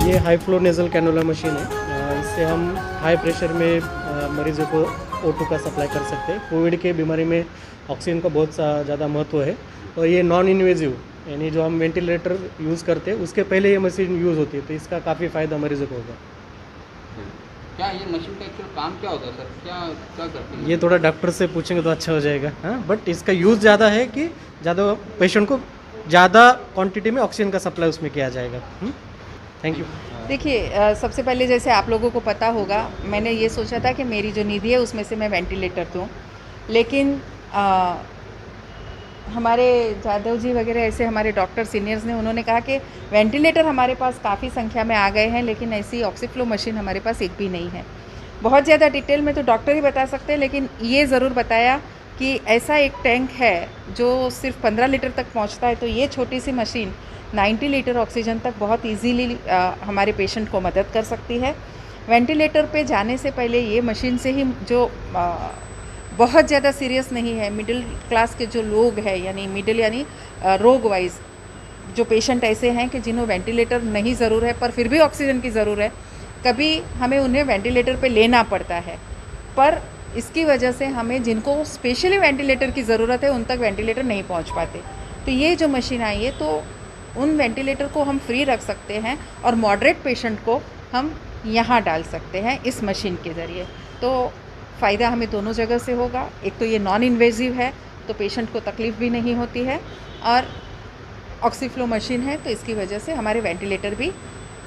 ये high flow nasal cannula machine है। इससे हम हाई प्रेशर में मरीज़ों को O2 का सप्लाई कर सकते हैं। कोविड के बीमारी में ऑक्सीजन का बहुत ज़्यादा महत्व है और ये नॉन इन्वेजिव यानी जो हम वेंटिलेटर यूज़ करते हैं उसके पहले ये मशीन यूज़ होती है, तो इसका काफ़ी फ़ायदा मरीज़ों को होगा। क्या ये मशीन का एक्चुअल काम क्या होता है सर? क्या क्या करती है? ये थोड़ा डॉक्टर से पूछेंगे तो अच्छा हो जाएगा। हाँ, बट इसका यूज़ ज़्यादा है कि ज़्यादा पेशेंट को ज़्यादा क्वांटिटी में ऑक्सीजन का सप्लाई उसमें किया जाएगा। Thank you. देखिए, सबसे पहले जैसे आप लोगों को पता होगा, मैंने ये सोचा था कि मेरी जो निधि है उसमें से मैं वेंटिलेटर दूँ, लेकिन हमारे जादव जी वगैरह ऐसे हमारे डॉक्टर सीनियर्स ने उन्होंने कहा कि वेंटिलेटर हमारे पास काफ़ी संख्या में आ गए हैं, लेकिन ऐसी ऑक्सीफ्लो मशीन हमारे पास एक भी नहीं है। बहुत ज़्यादा डिटेल में तो डॉक्टर ही बता सकते हैं, लेकिन ये ज़रूर बताया कि ऐसा एक टैंक है जो सिर्फ 15 लीटर तक पहुंचता है, तो ये छोटी सी मशीन 90 लीटर ऑक्सीजन तक बहुत इजीली हमारे पेशेंट को मदद कर सकती है। वेंटिलेटर पे जाने से पहले ये मशीन से ही जो बहुत ज़्यादा सीरियस नहीं है, मिडिल क्लास के जो लोग हैं, यानी मिडिल यानी रोग वाइज जो पेशेंट ऐसे हैं कि जिन्हों वेंटिलेटर नहीं ज़रूर है पर फिर भी ऑक्सीजन की ज़रूरत है, कभी हमें उन्हें वेंटिलेटर पे लेना पड़ता है, पर इसकी वजह से हमें जिनको स्पेशली वेंटिलेटर की ज़रूरत है उन तक वेंटिलेटर नहीं पहुंच पाते। तो ये जो मशीन आई है तो उन वेंटिलेटर को हम फ्री रख सकते हैं और मॉडरेट पेशेंट को हम यहाँ डाल सकते हैं इस मशीन के ज़रिए। तो फ़ायदा हमें दोनों जगह से होगा। एक तो ये नॉन इन्वेजिव है तो पेशेंट को तकलीफ़ भी नहीं होती है, और ऑक्सीफ्लो मशीन है तो इसकी वजह से हमारे वेंटिलेटर भी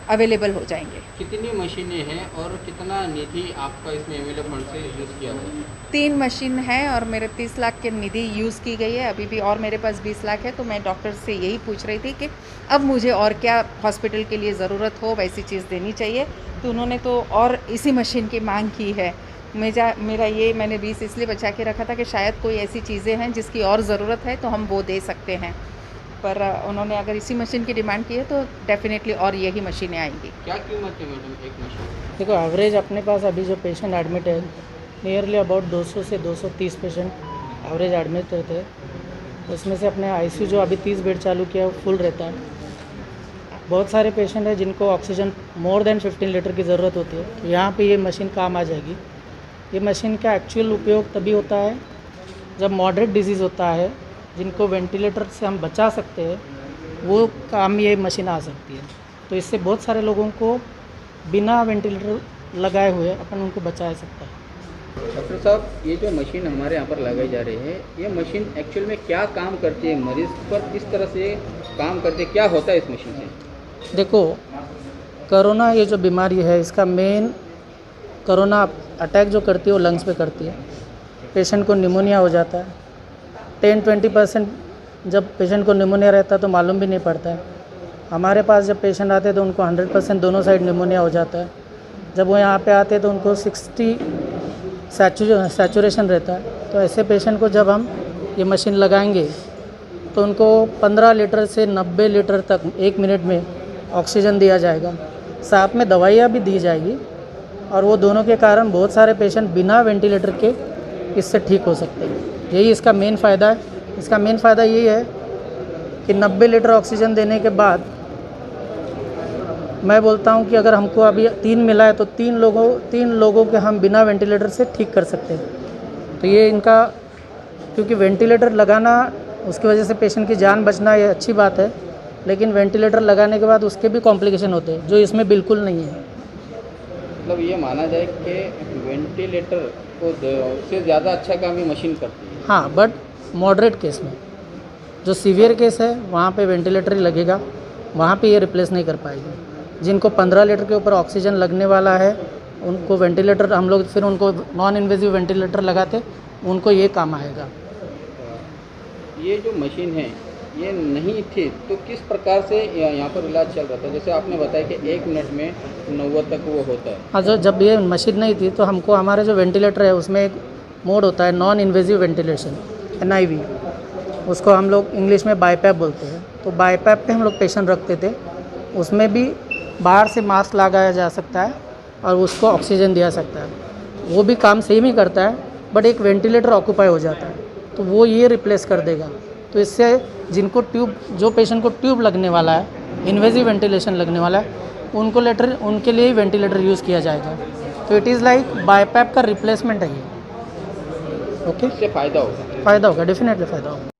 अवेलेबल हो जाएंगे। कितनी मशीनें हैं और कितना निधि आपका इसमें एमएलए फंड से यूज़ किया हुआ है? 3 मशीन है और मेरे 30 लाख की निधि यूज़ की गई है अभी भी, और मेरे पास 20 लाख है। तो मैं डॉक्टर से यही पूछ रही थी कि अब मुझे और क्या हॉस्पिटल के लिए ज़रूरत हो वैसी चीज़ देनी चाहिए, तो उन्होंने तो और इसी मशीन की मांग की है। मेरा ये मैंने 20 इसलिए बचा के रखा था कि शायद कोई ऐसी चीज़ें हैं जिसकी और ज़रूरत है तो हम वो दे सकते हैं, पर उन्होंने अगर इसी मशीन की डिमांड की है तो डेफिनेटली और यही मशीनें आएंगी। क्या कीमत है मैडम एक मशीन? देखो, एवरेज अपने पास अभी जो पेशेंट एडमिट है नियरली अबाउट 200 से 230 पेशेंट एवरेज एडमिट रहते हैं। उसमें से अपने आईसीयू जो अभी 30 बेड चालू किया है वो फुल रहता है। बहुत सारे पेशेंट हैं जिनको ऑक्सीजन मोर देन 15 लीटर की ज़रूरत होती है, तो यहाँ पे ये मशीन काम आ जाएगी। ये मशीन का एक्चुअल उपयोग तभी होता है जब मॉडरेट डिजीज़ होता है, जिनको वेंटिलेटर से हम बचा सकते हैं, वो काम ये मशीन आ सकती है। तो इससे बहुत सारे लोगों को बिना वेंटिलेटर लगाए हुए अपन उनको बचा सकता है। डॉक्टर साहब, ये जो मशीन हमारे यहाँ पर लगाई जा रही है, ये मशीन एक्चुअल में क्या काम करती है? मरीज़ पर किस तरह से काम करती है? क्या होता है इस मशीन से? देखो, कोरोना ये जो बीमारी है इसका मेन कोरोना अटैक जो करती है वो लंग्स पे करती है। पेशेंट को निमोनिया हो जाता है। 10-20% जब पेशेंट को निमोनिया रहता है तो मालूम भी नहीं पड़ता है। हमारे पास जब पेशेंट आते हैं तो उनको 100% दोनों साइड निमोनिया हो जाता है। जब वो यहाँ पे आते हैं तो उनको 60 सैचुरेशन रहता है। तो ऐसे पेशेंट को जब हम ये मशीन लगाएंगे तो उनको 15 लीटर से 90 लीटर तक 1 मिनट में ऑक्सीजन दिया जाएगा, साथ में दवाइयाँ भी दी जाएगी, और वो दोनों के कारण बहुत सारे पेशेंट बिना वेंटिलेटर के इससे ठीक हो सकते हैं। यही इसका मेन फ़ायदा है। इसका मेन फ़ायदा यही है कि 90 लीटर ऑक्सीजन देने के बाद मैं बोलता हूँ कि अगर हमको अभी 3 मिला है तो 3 लोगों के हम बिना वेंटिलेटर से ठीक कर सकते हैं। तो ये इनका, क्योंकि वेंटिलेटर लगाना उसकी वजह से पेशेंट की जान बचना ये अच्छी बात है, लेकिन वेंटिलेटर लगाने के बाद उसके भी कॉम्प्लिकेशन होते हैं जो इसमें बिल्कुल नहीं है। मतलब ये माना जाए कि वेंटिलेटर को से ज़्यादा अच्छा काम ये मशीन करती है। हाँ, बट मॉडरेट केस में, जो सीवियर केस है वहाँ पे वेंटिलेटर ही लगेगा, वहाँ पे ये रिप्लेस नहीं कर पाएगी। जिनको 15 लीटर के ऊपर ऑक्सीजन लगने वाला है उनको वेंटिलेटर, हम लोग फिर उनको नॉन इन्वेजिव वेंटिलेटर लगाते, उनको ये काम आएगा। ये जो मशीन है ये नहीं थी तो किस प्रकार से यहाँ पर इलाज चल रहा था? जैसे आपने बताया कि 1 मिनट में 90 तक वो होता है। हाँ, जब ये मशीन नहीं थी तो हमको हमारे जो वेंटिलेटर है उसमें एक मोड होता है नॉन इन्वेजिव वेंटिलेशन, NIV, उसको हम लोग इंग्लिश में बाईपैप बोलते हैं। तो बाईपैप पे हम लोग पेशेंट रखते थे, उसमें भी बाहर से मास्क लगाया जा सकता है और उसको ऑक्सीजन दिया सकता है। वो भी काम सेम ही करता है, बट एक वेंटिलेटर ऑक्यूपाई हो जाता है, तो वो ये रिप्लेस कर देगा। तो इससे जिनको ट्यूब, जो पेशेंट को ट्यूब लगने वाला है, इन्वेजिव वेंटिलेशन लगने वाला है, उनके लिए ही वेंटिलेटर यूज़ किया जाएगा। तो इट इज़ लाइक बाईपैप का रिप्लेसमेंट है ये। ओके, इससे फ़ायदा होगा। फ़ायदा होगा, डेफिनेटली फ़ायदा होगा।